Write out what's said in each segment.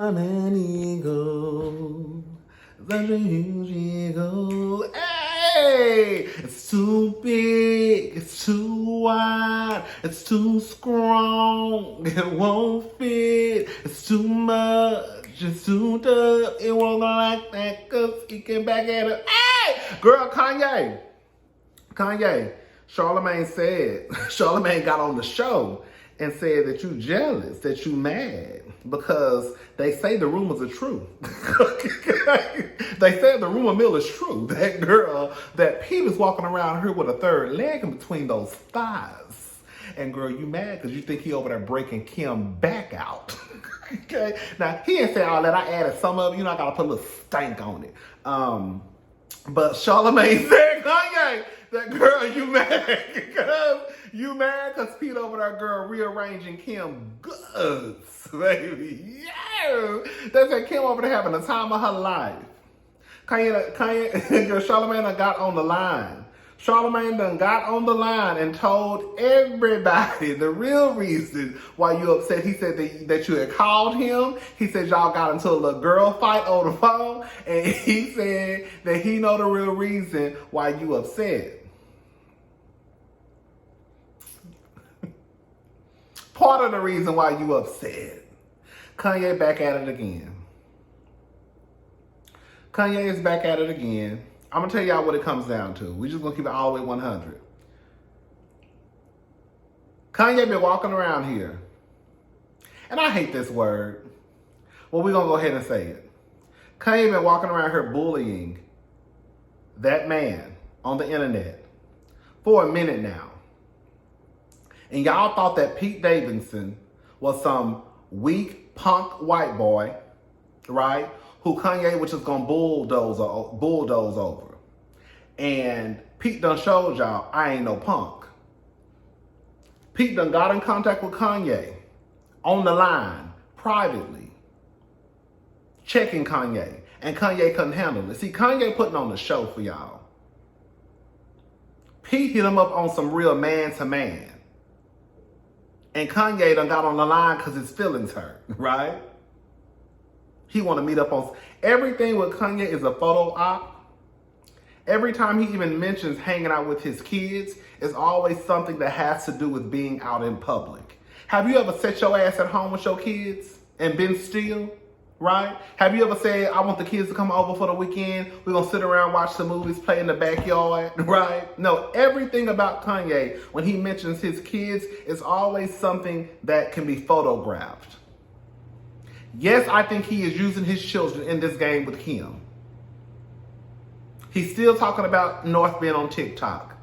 I'm an eagle, such a huge eagle. Hey, it's too big, it's too wide, it's too strong, it won't fit. It's too much, it's too tough. It won't go like that, cause he came back at it. Hey, girl, Kanye, Charlamagne got on the show and said that you jealous, that you mad, because they say the rumors are true. They said the rumor mill is true. That girl, that Pete is walking around here with a third leg in between those thighs. And girl, you mad because you think he over there breaking Kim back out. Okay? Now, he didn't say all that. I added some of it. You know, I got to put a little stank on it. But Charlamagne said, Kanye, that girl, you mad. You mad because Pete over there, girl, rearranging Kim goods, baby. Yeah. That's that Kim over there having the time of her life. Kanye, girl, Charlamagne done got on the line. Charlamagne done got on the line and told everybody the real reason why you upset. He said that you had called him. He said y'all got into a little girl fight on the phone. And he said that he know the real reason why you upset. Part of the reason why you upset. Kanye back at it again. Kanye is back at it again. I'm going to tell y'all what it comes down to. We just going to keep it all the way 100. Kanye been walking around here. And I hate this word. Well, we're going to go ahead and say it. Kanye been walking around here bullying that man on the internet for a minute now. And y'all thought that Pete Davidson was some weak punk white boy, right? Who Kanye was just gonna bulldoze over. And Pete done showed y'all, I ain't no punk. Pete done got in contact with Kanye on the line, privately, checking Kanye. And Kanye couldn't handle it. See, Kanye putting on the show for y'all. Pete hit him up on some real man-to-man. And Kanye done got on the line because his feelings hurt, right? He want to meet up on... Everything with Kanye is a photo op. Every time he even mentions hanging out with his kids, it's always something that has to do with being out in public. Have you ever set your ass at home with your kids and been still? Right? Have you ever said, I want the kids to come over for the weekend. We're going to sit around, watch the movies, play in the backyard. Right? No, everything about Kanye, when he mentions his kids, is always something that can be photographed. Yes, I think he is using his children in this game with Kim. He's still talking about North being on TikTok.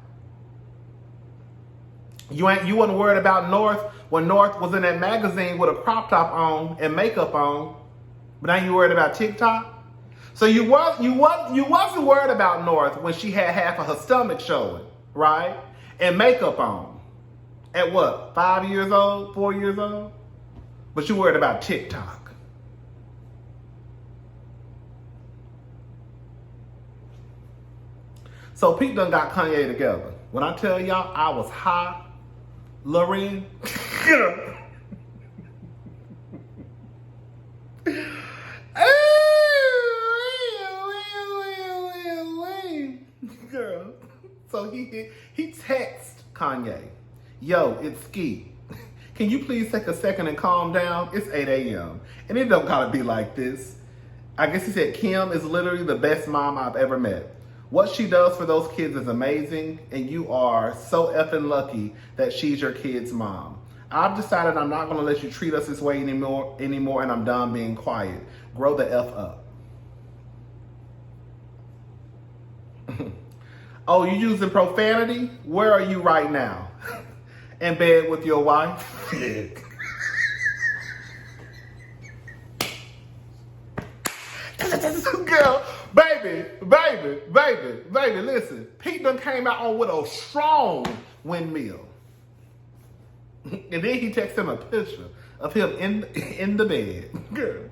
You wasn't worried about North when North was in that magazine with a crop top on and makeup on. But now you worried about TikTok? So you wasn't worried about North when she had half of her stomach showing, right? And makeup on. At what, 5 years old, 4 years old? But you worried about TikTok. So Pete done got Kanye together. When I tell y'all I was hot, Lorraine, girl. So he texts Kanye, yo, it's Ski. Can you please take a second and calm down? It's 8 a.m. And it don't gotta be like this. I guess he said Kim is literally the best mom I've ever met. What she does for those kids is amazing, and you are so effing lucky that she's your kid's mom. I've decided I'm not gonna let you treat us this way anymore, and I'm done being quiet. Grow the F up. Oh, you using profanity? Where are you right now? In bed with your wife? Girl, baby, listen. Pete done came out on with a strong windmill. And then he texted him a picture of him in the bed. Girl.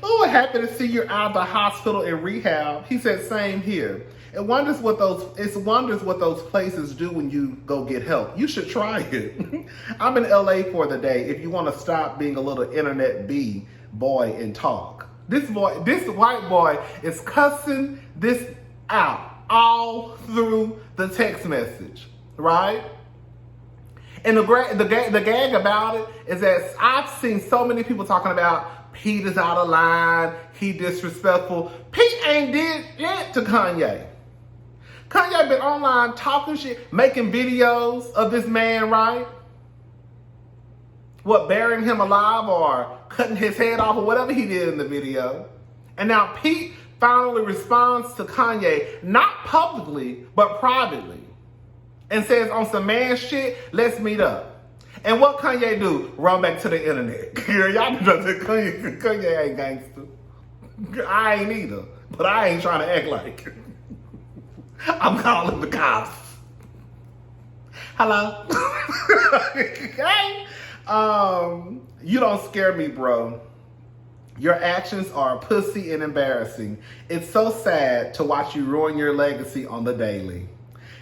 Oh, happy to see you're out of the hospital in rehab. He said, same here. It wonders what those places do when you go get help. You should try it. I'm in LA for the day. If you want to stop being a little internet B boy and talk. This white boy is cussing this out all through the text message, right? And the gag about it is that I've seen so many people talking about Pete is out of line, he disrespectful. Pete ain't did yet to Kanye. Kanye been online talking shit, making videos of this man, right? What, burying him alive or cutting his head off or whatever he did in the video. And now Pete finally responds to Kanye, not publicly, but privately. And says on some man shit, let's meet up. And what Kanye do? Run back to the internet. Y'all know that Kanye ain't gangster. I ain't either. But I ain't trying to act like. I'm calling the cops. Hello? Hey? You don't scare me, bro. Your actions are pussy and embarrassing. It's so sad to watch you ruin your legacy on the daily.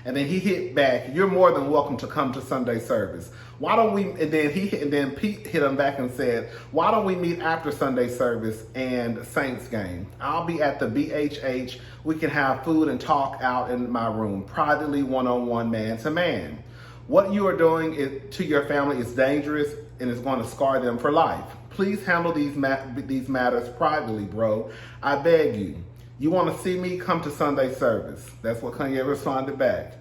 And then he hit back, you're more than welcome to come to Sunday service. Why don't we, and then Pete hit him back and said, why don't we meet after Sunday service and Saints game? I'll be at the BHH. We can have food and talk out in my room, privately, one-on-one, man to man. What you are doing to your family is dangerous and is going to scar them for life. Please handle these matters privately, bro. I beg you. You want to see me? Come to Sunday service. That's what Kanye responded back.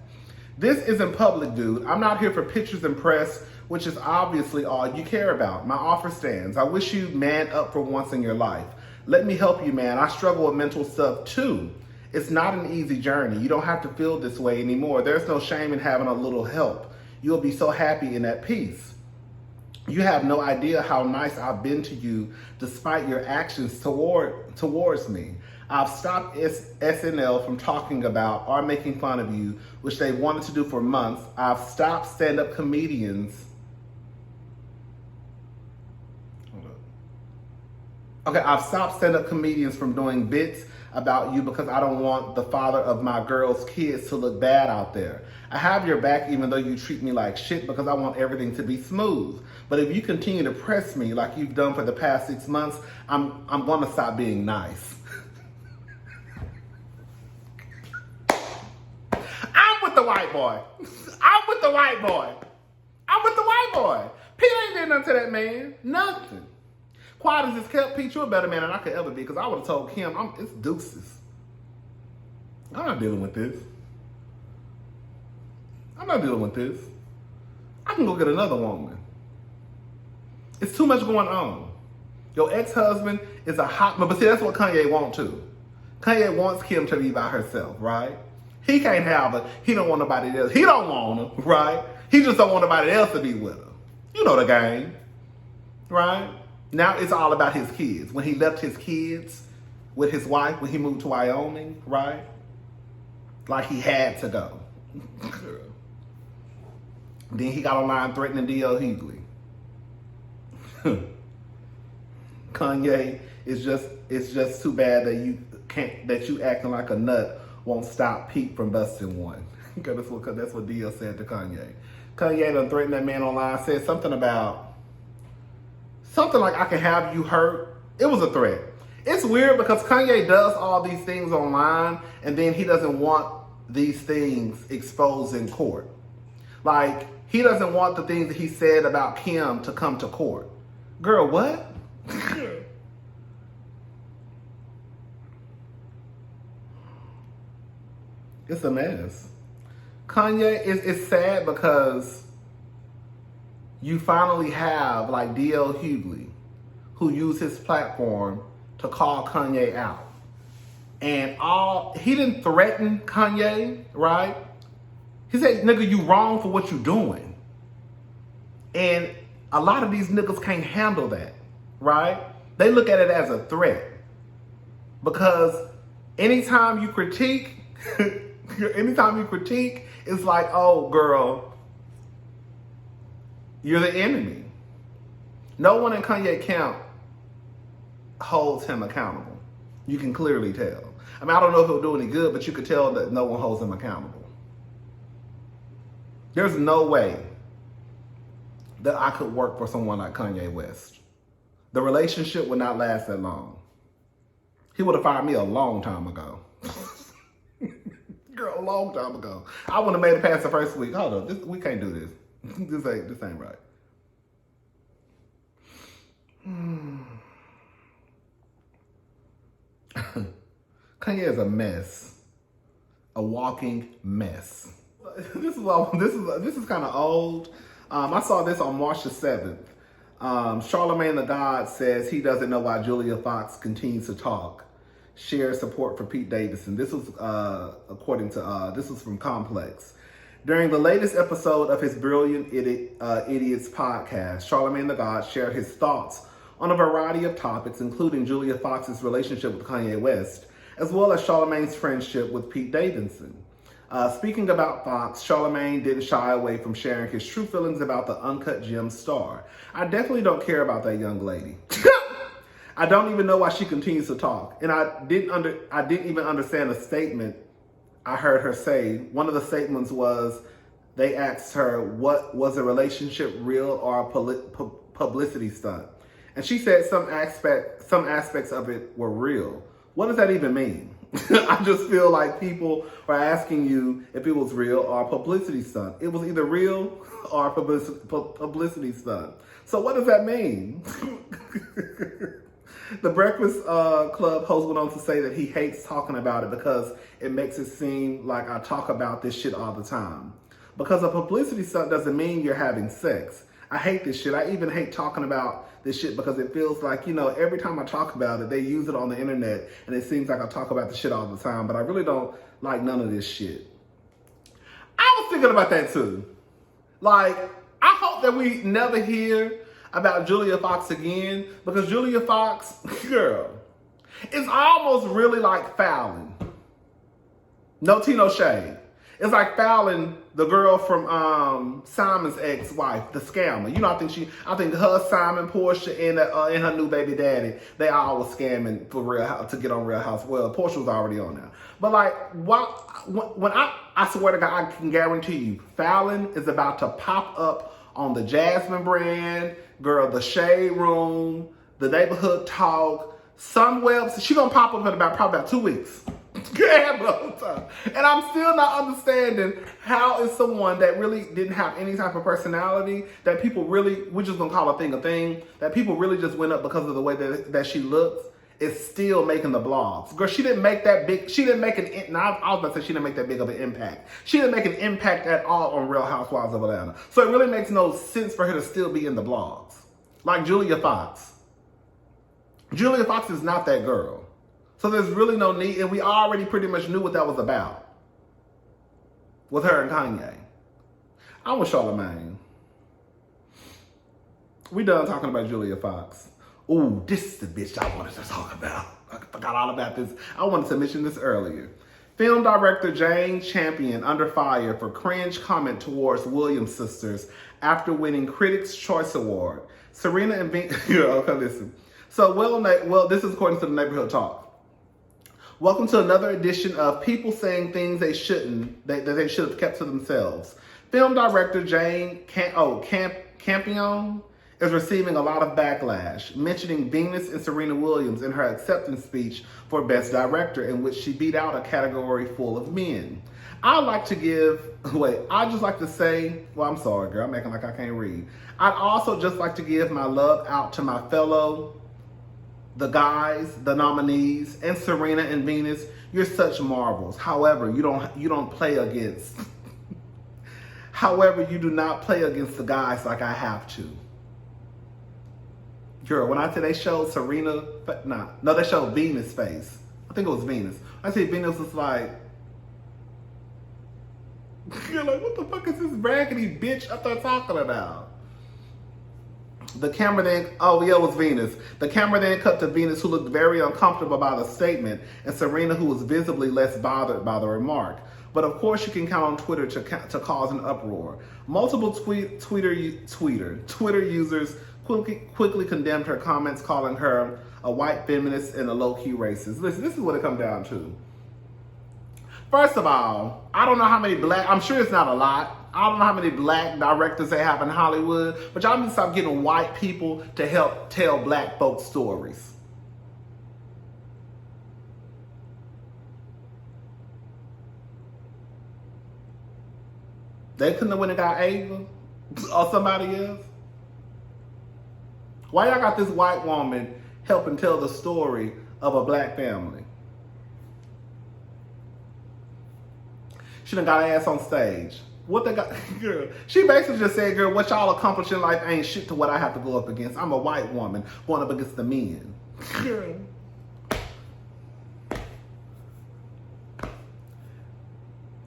This isn't public, dude. I'm not here for pictures and press, which is obviously all you care about. My offer stands. I wish you'd man up for once in your life. Let me help you, man. I struggle with mental stuff too. It's not an easy journey. You don't have to feel this way anymore. There's no shame in having a little help. You'll be so happy in that peace. You have no idea how nice I've been to you despite your actions towards me. I've stopped SNL from talking about or making fun of you, which they wanted to do for months. I've stopped stand-up comedians. I've stopped stand-up comedians from doing bits about you because I don't want the father of my girl's kids to look bad out there. I have your back even though you treat me like shit because I want everything to be smooth. But if you continue to press me like you've done for the past 6 months, I'm gonna stop being nice. I'm with the white boy. I'm with the white boy. I'm with the white boy. Pete ain't did nothing to that man. Nothing. Quiet as this kept, Pete, you're a better man than I could ever be because I would have told Kim, it's deuces. I'm not dealing with this. I'm not dealing with this. I can go get another woman. It's too much going on. Your ex-husband is a hot, but see, that's what Kanye wants too. Kanye wants Kim to be by herself, right? He can't have her. He don't want nobody else. He don't want her, right? He just don't want nobody else to be with her. You know the game, right? Now it's all about his kids. When he left his kids with his wife, when he moved to Wyoming, right? Like he had to go. Then he got online threatening D.L. Hughley. Kanye, it's just too bad that you acting like a nut won't stop Pete from busting one. That's what D.L. said to Kanye. Kanye done threatened that man online, said something like, I can have you hurt. It was a threat. It's weird because Kanye does all these things online and then he doesn't want these things exposed in court. Like, he doesn't want the things that he said about Kim to come to court. Girl, what? It's a mess. Kanye, it's sad because you finally have like D.L. Hughley who used his platform to call Kanye out. And he didn't threaten Kanye, right? He said, nigga, you wrong for what you doing. And a lot of these niggas can't handle that, right? They look at it as a threat. Because anytime you critique, it's like, oh, girl, you're the enemy. No one in Kanye camp holds him accountable. You can clearly tell. I mean, I don't know if it'll do any good, but you could tell that no one holds him accountable. There's no way that I could work for someone like Kanye West. The relationship would not last that long. He would have fired me a long time ago. Girl, a long time ago. I wouldn't have made it past the first week. Hold on, we can't do this. This ain't right. Kanye is a mess. A walking mess. This is kind of old. I saw this on March the 7th. Charlamagne the God says he doesn't know why Julia Fox continues to talk. Shares support for Pete Davidson. This was this was from Complex. During the latest episode of his Brilliant Idiots podcast, Charlamagne the God shared his thoughts on a variety of topics, including Julia Fox's relationship with Kanye West, as well as Charlamagne's friendship with Pete Davidson. Speaking about Fox, Charlamagne didn't shy away from sharing his true feelings about the Uncut Gems star. I definitely don't care about that young lady. I don't even know why she continues to talk. And I didn't even understand the statement I heard her say. One of the statements was, they asked her, what was a relationship real or a publicity stunt? And she said some aspects of it were real. What does that even mean? I just feel like people are asking you if it was real or a publicity stunt. It was either real or a publicity stunt. So what does that mean? The Breakfast Club host went on to say that he hates talking about it because it makes it seem like I talk about this shit all the time. Because a publicity stunt doesn't mean you're having sex. I hate this shit. I even hate talking about this shit because it feels like, every time I talk about it, they use it on the internet and it seems like I talk about the shit all the time, but I really don't like none of this shit. I was thinking about that too. Like, I hope that we never hear about Julia Fox again, because Julia Fox, girl, it's almost really like Fallon. No tea, no shade. It's like Fallon, the girl from Simon's ex-wife, the scammer. I think her, Simon, Portia, and her new baby daddy, they all was scamming for Real to get on Real House. Well, Portia was already on now. But like, when I swear to God, I can guarantee you, Fallon is about to pop up on the Jasmine brand, girl, the Shade Room, the Neighborhood Talk, some webs. She gonna pop up in probably about 2 weeks. And I'm still not understanding how is someone that really didn't have any type of personality, that people really, we're just gonna call a thing, that people really just went up because of the way that she looks, is still making the blogs. Girl, she didn't make that big, I was about to say she didn't make that big of an impact. She didn't make an impact at all on Real Housewives of Atlanta. So it really makes no sense for her to still be in the blogs. Like Julia Fox. Julia Fox is not that girl. So there's really no need, and we already pretty much knew what that was about with her and Kanye. I'm with Charlamagne. We done talking about Julia Fox. Ooh, this is the bitch I wanted to talk about. I forgot all about this. I wanted to mention this earlier. Film director Jane Campion under fire for cringe comment towards Williams sisters after winning Critics' Choice Award. Serena and okay, listen. So, well, this is according to the Neighborhood Talk. Welcome to another edition of people saying things they shouldn't, that they should have kept to themselves. Film director Jane Campion is receiving a lot of backlash, mentioning Venus and Serena Williams in her acceptance speech for Best Director, in which she beat out a category full of men. I'm just like to say, well, I'm sorry, girl, I'm acting like I can't read. I'd also just like to give my love out to my fellow, the guys, the nominees, and Serena and Venus. You're such marvels. However, you don't play against. However, you do not play against the guys like I have to. Girl, when I say they showed Serena, they showed Venus' face. I think it was Venus. I say Venus was like, you're like, what the fuck is this raggedy bitch up there talking about? The camera then, it was Venus. The camera then cut to Venus, who looked very uncomfortable by the statement, and Serena, who was visibly less bothered by the remark. But of course, you can count on Twitter to cause an uproar. Multiple Twitter users quickly condemned her comments, calling her a white feminist and a low-key racist. Listen, this is what it comes down to. First of all, I don't know how many black, I'm sure it's not a lot. I don't know how many black directors they have in Hollywood, but y'all need to stop getting white people to help tell black folks stories. They couldn't have went and got Ava or somebody else. Why y'all got this white woman helping tell the story of a black family? She done got her ass on stage. What they got, girl? She basically just said, girl, what y'all accomplish in life ain't shit to what I have to go up against. I'm a white woman going up against the men. Girl.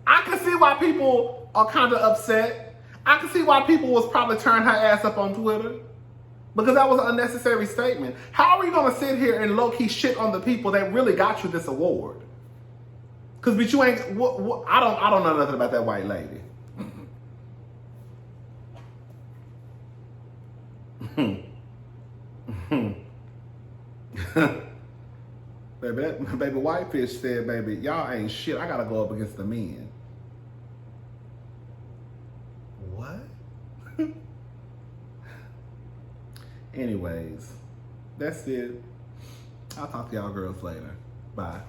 I can see why people are kind of upset. I can see why people was probably turning her ass up on Twitter. Because that was an unnecessary statement. How are you going to sit here and low-key shit on the people that really got you this award? Because bitch, you ain't, I don't know nothing about that white lady. Baby Whitefish said, baby, y'all ain't shit. I got to go up against the men. What? Anyways, that's it. I'll talk to y'all girls later. Bye.